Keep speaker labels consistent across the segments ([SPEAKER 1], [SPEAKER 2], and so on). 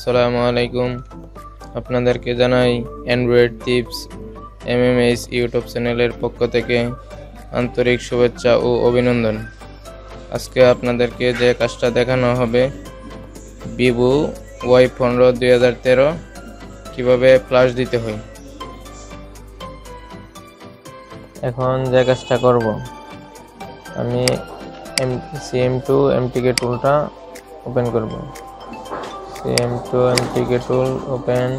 [SPEAKER 1] আসসালামু আলাইকুম। আপনাদেরকে জানাই অ্যান্ড্রয়েড টিপস এমএমএস ইউটিউব চ্যানেলের পক্ষ থেকে আন্তরিক শুভেচ্ছা ও অভিনন্দন। আজকে আপনাদেরকে যে কাজটা দেখানো হবে, ভিভো Y15 2013 কিভাবে ফ্ল্যাশ দিতে হয়। এখন যে কাজটা করব, আমি CM2 MTK টুলটা ওপেন করব। CM2 MTK টুল ওপেন।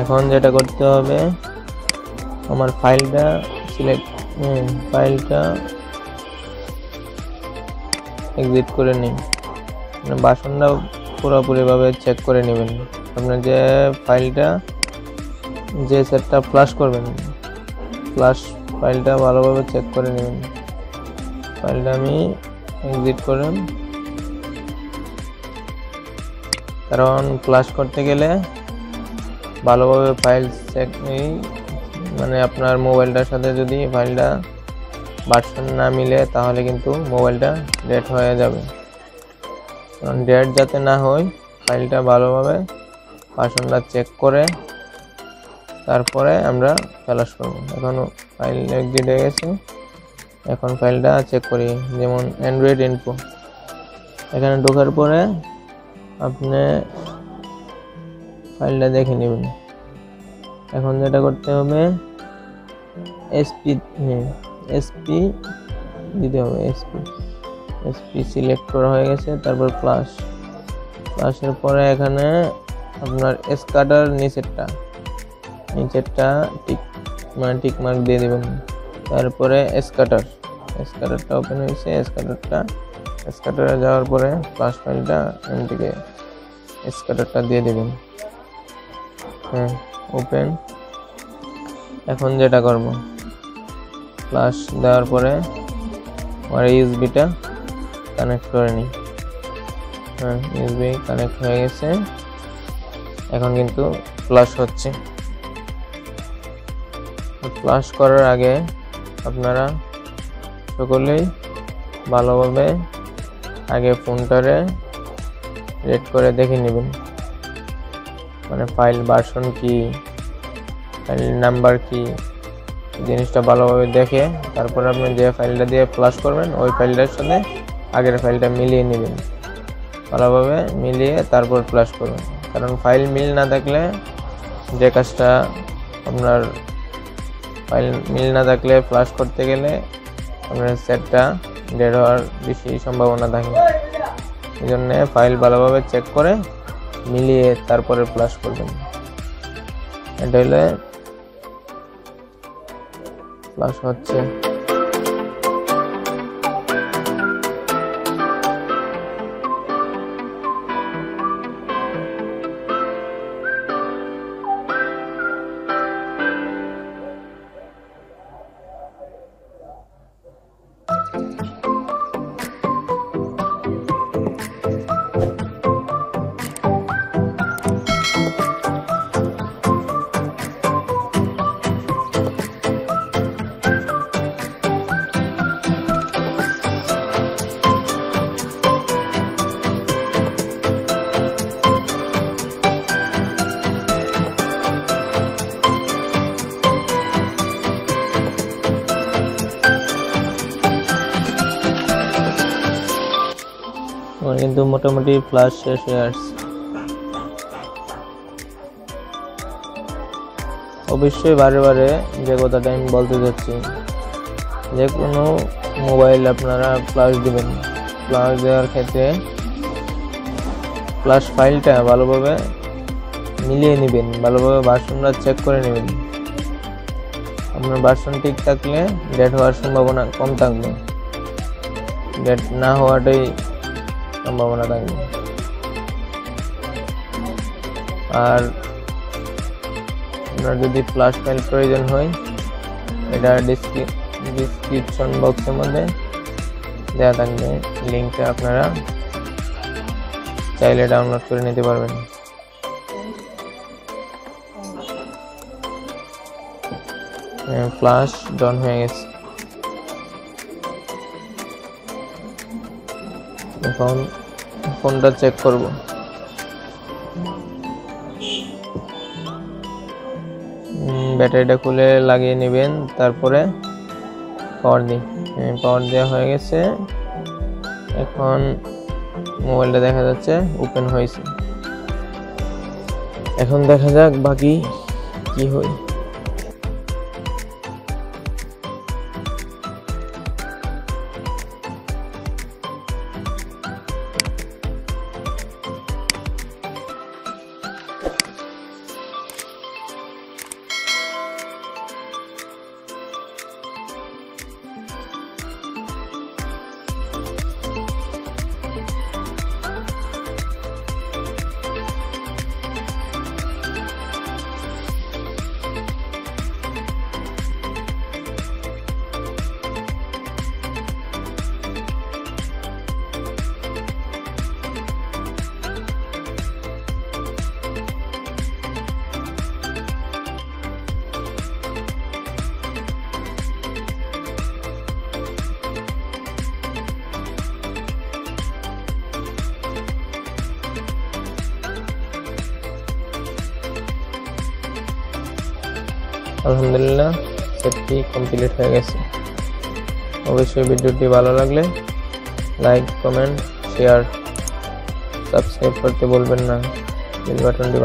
[SPEAKER 1] এখন যেটা করতে হবে, আমার ফাইলটা এক্সিট করে নিই। বাসনটা পুরোপুরিভাবে চেক করে নেবেন। আপনার যে ফাইলটা, যে সেটটা ফ্ল্যাশ করবেন, ফাইলটা ভালোভাবে চেক করে নেবেন। ফাইলটা আমি এক্সিট করে, কারণ ফ্ল্যাশ করতে গেলে ভালোভাবে ফাইল চেক নেই, মানে আপনার মোবাইলটার সাথে যদি ফাইলটা ভার্সন না মিলে তাহলে কিন্তু মোবাইলটা ডেড হয়ে যাবে। কারণ ডেড যাতে না হয়, ফাইলটা ভালোভাবে ভার্সনটা চেক করে তারপরে আমরা ফ্ল্যাশ করব। এখন ফাইল এক্সিট হয়ে গেছে। এখন ফাইলটা চেক করি, যেমন অ্যান্ড্রয়েড ইনফো। এখানে ঢোকার পরে আপনি ফাইলটা দেখে নেবেন। এখন যেটা করতে হবে, এসপি দিতে হবে। এসপি সিলেক্ট করা হয়ে গেছে। তারপর ফ্ল্যাশের পরে এখানে আপনার স্ক্যাটার নিচেরটা টিক মার্ক দিয়ে দেবেন। তারপরে স্ক্যাটারটা ওপেন হয়েছে। স্ক্যাটারে যাওয়ার পরে ফ্ল্যাশ ফাইলটা এমটিকে স্ক্যাটারটা দিয়ে দেবেন। ওপেন। এখন যেটা করব, ফ্ল্যাশ দেওয়ার পরে আমার ইউএসবিটা কানেক্ট করে নিই। ইউএসবি কানেক্ট হয়ে গেছে। এখন কিন্তু ফ্ল্যাশ হচ্ছে। ফ্ল্যাশ করার আগে আপনারা সকলেই ভালোভাবে আগে ফোনটারে রেড করে দেখে নেবেন, মানে ফাইল ভার্সন কি, ফাইল নাম্বার কি, জিনিসটা ভালোভাবে দেখে তারপর আপনি যে ফাইলটা দিয়ে ফ্ল্যাশ করবেন ওই ফাইলটার সাথে আগের ফাইলটা মিলিয়ে নেবেন। ভালোভাবে মিলিয়ে তারপর ফ্ল্যাশ করবেন। কারণ ফাইল মিল না থাকলে, যে কাজটা আপনার ফাইল মিল না থাকলে ফ্ল্যাশ করতে গেলে আপনার সেটটা ডেড হওয়ার বেশি সম্ভাবনা থাকে। এই জন্যে ফাইল ভালোভাবে চেক করে মিলিয়ে তারপরে ফ্ল্যাশ করবেন। এটা হলে ফ্ল্যাশ হচ্ছে। কিন্তু মোটামুটি ফ্ল্যাশ শেষ হয়ে আসছে। অবশ্যই বারে যে কথাটা আমি বলতে যাচ্ছি, যে কোনো মোবাইল আপনারা ফ্ল্যাশ দিবেন, ফ্ল্যাশ দেওয়ার ক্ষেত্রে ফ্ল্যাশ ফাইলটা ভালোভাবে মিলিয়ে নেবেন, ভালোভাবে ভার্সনটা চেক করে নেবেন। আপনার ভার্সন ঠিক থাকলে ডেট হওয়ার সম্ভাবনা কম থাকবে, ডেট না হওয়াটাই সম্ভাবনা থাকবে। আর আপনার যদি ফ্ল্যাশ ফাইল প্রয়োজন হয়, এটা ডিসক্রিপশন বক্সের মধ্যে দেওয়া থাকবে, লিঙ্কটা আপনারা চাইলে ডাউনলোড করে নিতে পারবেন। ফ্ল্যাশ ডাউন হয়ে গেছে। এখন ফোনটা চেক করব। ব্যাটারিটা খুলে লাগিয়ে নেবেন, তারপরে পাওয়ার দিন। পাওয়ার দেওয়া হয়ে গেছে। এখন মোবাইলটা দেখা যাচ্ছে ওপেন হয়েছে। এখন দেখা যাক বাকি কি হয়। আলহামদুলিল্লাহ, সেটটি কমপ্লিট হয়ে গেছে। অবশ্যই ভিডিওটি ভালো লাগলে লাইক, কমেন্ট, শেয়ার, সাবস্ক্রাইব করতে বলবেন না। বেল বাটনটি